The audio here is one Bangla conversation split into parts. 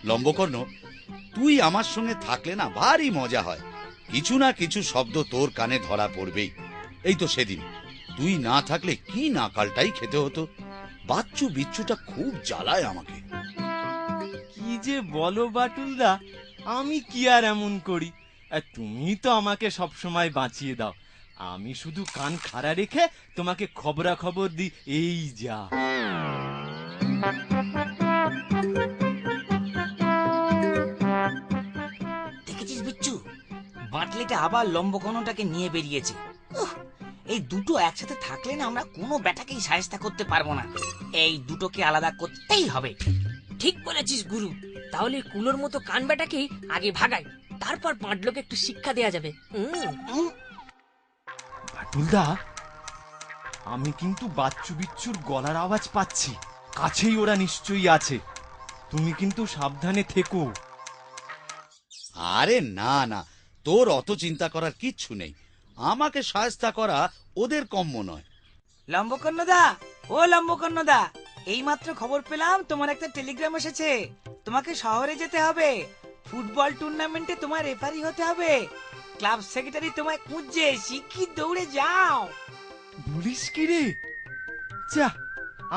লম্বকর্ণ, তুই আমার সঙ্গে থাকলে না ভারী মজা হয়। কিছু না কিছু শব্দ তোর কানে ধরা পড়বেই। এই তো সেদিন তুই না থাকলে কি নাকালটাই খেতে হতো। বাচ্চু বিচ্ছুটা খুব জ্বালায় আমাকে। কি যে বলো বাটুলদা, আমি কি আর এমন করি? তুমি তো আমাকে সব সময় বাঁচিয়ে দাও। আমি শুধু কান খাড়া রেখে তোমাকে খবরাখবর দিই, এই যা। দেখেছিস বিচ্ছু, বাটলিটা আবার লম্বকর্ণটাকে নিয়ে বেরিয়েছে। এই দুটো একসাথে থাকলে না আমরা কোনো ব্যাটাকেই সাহায্য করতে পারবো না। এই দুটোকে আলাদা করতেই হবে। ঠিক বলেছিস গুরু। তাহলে কুলোর মতো কান বেটাকেই আগে ভাগাই, তারপর পাঁডলোকে একটু শিক্ষা দেয়া যাবে। বাটুলদা, আমি কিন্তু বাচ্চু বিচ্ছুর গলার আওয়াজ পাচ্ছি। কাছেই ওরা নিশ্চয়ই আছে। তুমি কিন্তু সাবধানে থেকো। আরে না না, তোর অত চিন্তা করার কিচ্ছু নেই। আমাকে সাহায্য করা ওদের কম্য নয়। লম্বকর্ণদা, ও লম্বকর্ণদা, এইমাত্র খবর পেলাম তোমার একটা টেলিগ্রাম এসেছে। তোমাকে শহরে যেতে হবে। ফুটবল টুর্নামেন্টে তোমার রেফারি হতে হবে। ক্লাব সেক্রেটারি তোমায় খুঁজছে, শিগগির দৌড়ে যাও। বলিস কি রে? যা,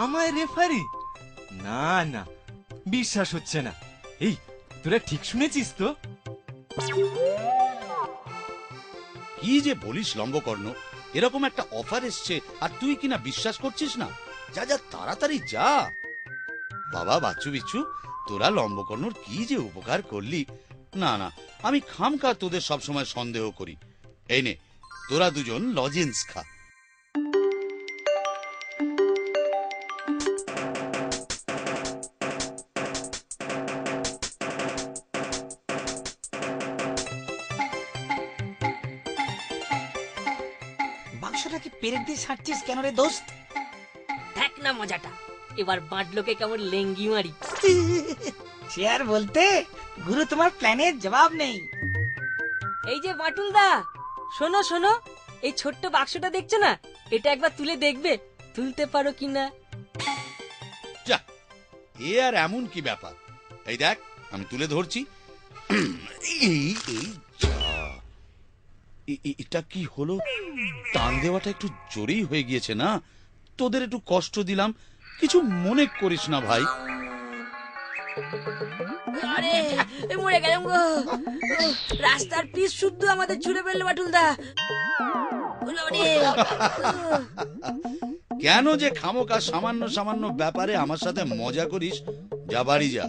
আমায় রেফারি? না না, বিশ্বাস হচ্ছে না। এই, তোরা ঠিক শুনেছিস তো? কি যে বলিস লম্বকর্ণ, এরকম একটা অফার এসছে আর তুই কিনা বিশ্বাস করছিস না? যা যা, তাড়াতাড়ি যা। বাবা বাচ্চু বিচ্ছু, তোরা লম্বকর্ণর কি যে উপকার করলি। না না, আমি খামখা তোদের সবসময় সন্দেহ করি। এই নে, তোরা দুজন লজেন্স খা। বাক্সটাকে পেরেক দিয়ে ছাড়ছিস কেন রে দোস্ত? দেখ না মজাটা, এবার পাঁডলোকে কেমন লেঙ্গি মারি। সে আর বলতে, গুরু তোমার প্ল্যানের জবাব নেই। এই যে বাটুলদা, শোনো শোনো, এই ছোট্ট বাক্সটা দেখছো না, এটা একবার তুলে দেখবে, তুলতে পারো কিনা। যা, এ আর এমন কি ব্যাপার? এই দেখ, আমি তুলে ধরছি। এই এই যা, এটা কি হলো? টান দেওয়াটা একটু জোরেই হয়ে গিয়েছে না? তোদের একটু কষ্ট দিলাম, কিছু মনে করিস না ভাই। আরে মরে গেলাম গো। রাস্তার পিস শুদ্ধ আমাদের ছুড়ে ফেললো বাটুলদা। কেন যে খামোকা সামান্য সামান্য ব্যাপারে আমার সাথে মজা করিস? যা, বাড়ি যা।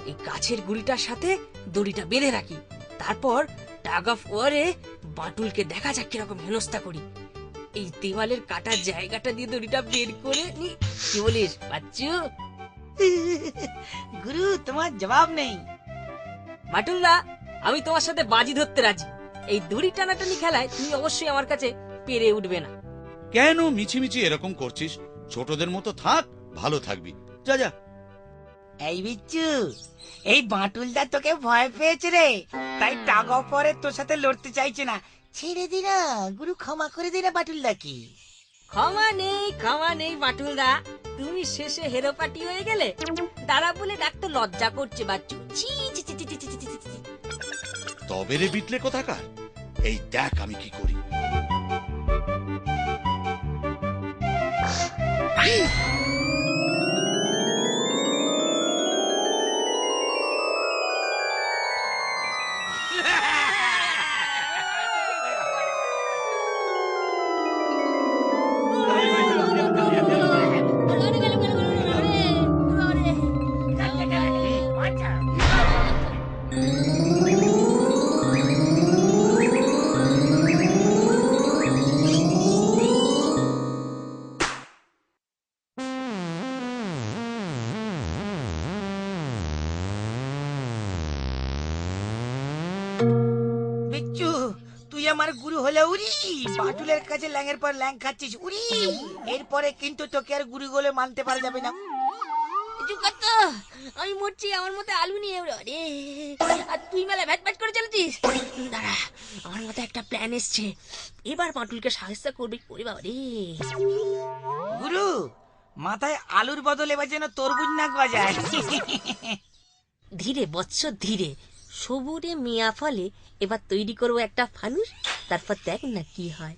এই গাছের গুড়িটার সাথে দড়িটা বেঁধে রাখি, তারপর টাগ অফ ওয়ারে বাটুলকে দেখা যাক কিরকম হেনস্থা করি। এই দেওয়ালের কাটার জায়গাটা দিয়ে দড়িটা বের করে নি। কি বলিস বাচ্চু? গুরু তোমার জবাব নেই। বাটুলদা, আমি তোমার সাথে বাজি ধরতে রাজি। এই দড়ি টানাটানি খেলায় তুমি অবশ্যই আমার কাছে পেরে উঠবে না। কেন মিছিমিছি এরকম করছিস? ছোটদের মতো থাক, ভালো থাকবি। যা যা। এই বিচ্ছু, এই বাটুলদা তোকে ভয় পেয়েছে রে, তাই টাগ অফ ওয়ারে তোর সাথে লড়তে চাইছে না। ছেড়ে দি না গুরু, ক্ষমা করে দি না বাটুলদা কি। ক্ষমা নেই বাটুলদা, তুমি শেষে হেরো পাটি হয়ে গেলে। দাঁড়া বলে ডাকতে লজ্জা করছে বাচ্চু। ছি ছি ছি ছি ছি ছি ছি ছি। তবে রে বিটলে কোথাকার, এই দেখ আমি কি করি। বিচ্ছু, তুই আমার গুরু হলে উড়ি, বাটুলের কাছে ল্যাংের পর ল্যাং খাচ্ছিস উড়ি। এরপরে কিন্তু তোকে আর গুরু বলে মানতে পারা যাবে না। চুপ কর তো। আমি মরছি, আমার মতো আলু নিয়ে উড়ো রে। আর তুই মেলা ভ্যাট ভ্যাট করে চলেছিস। দাঁড়া, আমার মতো একটা প্ল্যান এসছে। এবার বাটুলকে সাহায্য করবি। ওরে বাবা রে। গুরু, মাথায় আলুর বদল এবার যেন তরমুজ নাক বাজায়। ধীরে বৎস ধীরে, সবুরে মিয়া ফলে এবার তৈরি করবো একটা ফানুস, তারপর দেখ না কি হয়।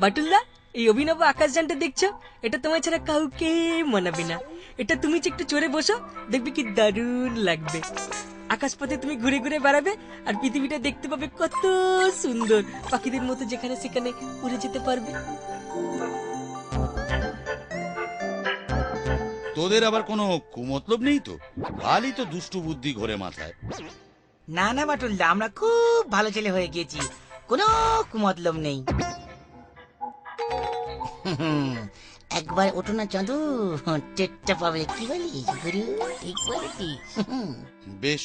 বাটুলদা, এই অভিনব আকাশযানটা দেখছো? এটা তোমার ছাড়া কাউকে মানাবে না। এটা তুমি একটু চড়ে বসো, দেখবে কি দারুণ লাগবে। আকাশপথে তুমি ঘুরে ঘুরে বেড়াবে আর পৃথিবীটা দেখতে পাবে কত সুন্দর। পাখিদের মতো যেখানে সেখানে উড়ে যেতে পারবে। তোদের আবার কোনো কুমতলব নেই তো? খালি তো দুষ্টু বুদ্ধি ঘোরে মাথায়। না না বাটুলদা, আমরা খুব ভালো ছেলে হয়ে গেছি, কোনো কুমতলব নেই। একবার ওঠো না চাঁদু, টেটটা পাবে। কি বলিস গুরু? ঠিক বলেছিস। বেশ,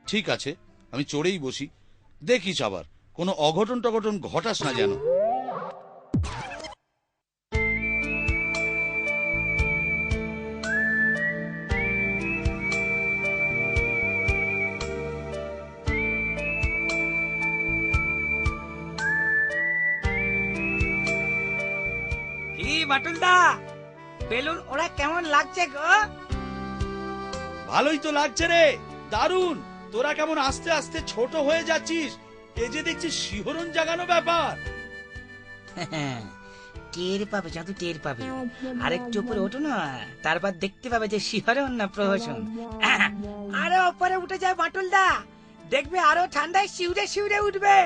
ঠিক আছে, আমি চড়েই বসি। দেখিস আবার কোনো অঘটন টঘটন ঘটাস না যেন। কি বাটুলদা, বেলুন ওরা কেমন লাগছে গো? ভালোই তো লাগছে রে, দারুণ। তোরা কেমন আস্তে আস্তে ছোট হয়ে যাচ্ছিস, এই যে দেখছি শিহরণ জাগানো ব্যাপার। টের পাবে চাঁদু, টের পাবে। আরেকটু উপরে ওঠো না, তারপর দেখতে পাবে যে শিহরণ না প্রহসন। আরো উপরে উঠে যায় বাটুলদা, দেখবে আরো ঠান্ডায় শিউরে শিউরে উঠবে।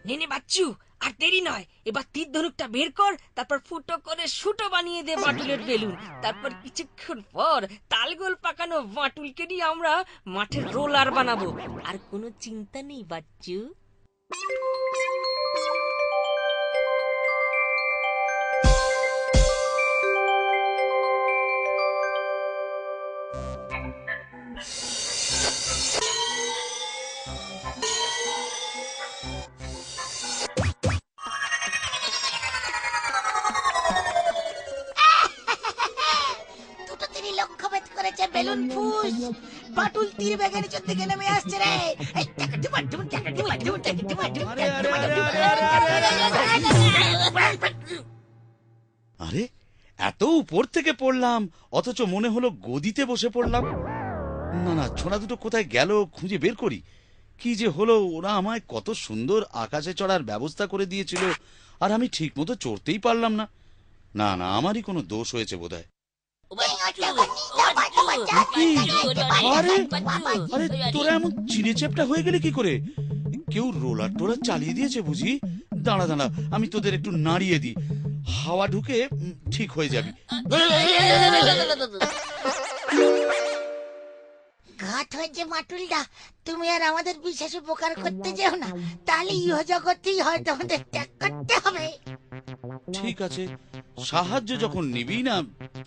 নেনে বাচ্চু, আর দেরি নয়। এবার তীর ধনুকটা বের কর, তারপর ফুটো করে সুটো বানিয়ে দে বাটুলের বেলুন। তারপর কিছুক্ষণ পর তালগোল পাকানো বাটুলকে নিয়ে আমরা মাঠের রোলার বানাবো। আর কোনো চিন্তা নেই বাচ্চু। দুটো তিনি লক্ষ্যভেদ করেছে বেলুন ফুস। বাটুল তীর বেগে নিচের দিকে নেমে আসছে রে। এই টাকাটি বাটুল, টাকাটি বাটুল, টাকাটি বাটুল, আরে, আরে, টাকাটি বাটুল। আরে, এত উপর থেকে পড়লাম, অথচ মনে হলো গদিতে বসে পড়লাম। না না, ছোড়া দুটো কোথায় গেল খুঁজে বের করি। কি যে হলো, ওরা আমায় কত সুন্দর আকাশে চড়ার ব্যবস্থা করে দিয়েছিল, আর আমি ঠিক মতো চড়তেই পারলাম না। না না, আমারই কোনো দোষ হয়েছে বোধহয়। আরে আরে, তোরা এমন চিনে চেপটা হয়ে গেলে কি করে? কেউ রোলার টোলার চালিয়ে দিয়েছে বুঝি? দাঁড়া দাঁড়া, আমি তোদের একটু নাড়িয়ে দিই, হাওয়া ঢুকে ঠিক হয়ে যাবি। ঘাট হয়েছে বাটুলদা, তুমি আর আমাদের বিশেষ উপকার করতে যেও না, তাহলে ইহ জগতেই হয়তো আমাদের ত্যাগ করতে হবে। ঠিক আছে, সাহায্য যখন নিবি না,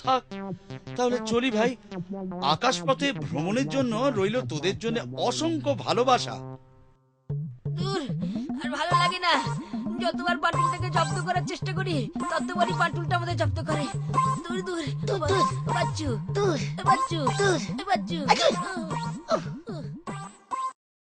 থাক তাহলে চলি ভাই। আকাশপথে ভ্রমণের জন্য রইল তোদের জন্য অসংখ্য ভালোবাসা। দূর, আর ভালো লাগে না। যতবার বাটুলটাকে জব্দ করার চেষ্টা করি, ততবারই বাটুলটা আমাদের জব্দ করে। দূর দূর, বাচ্চু, দূর, বাচ্চু, দূর। বাচ্চু।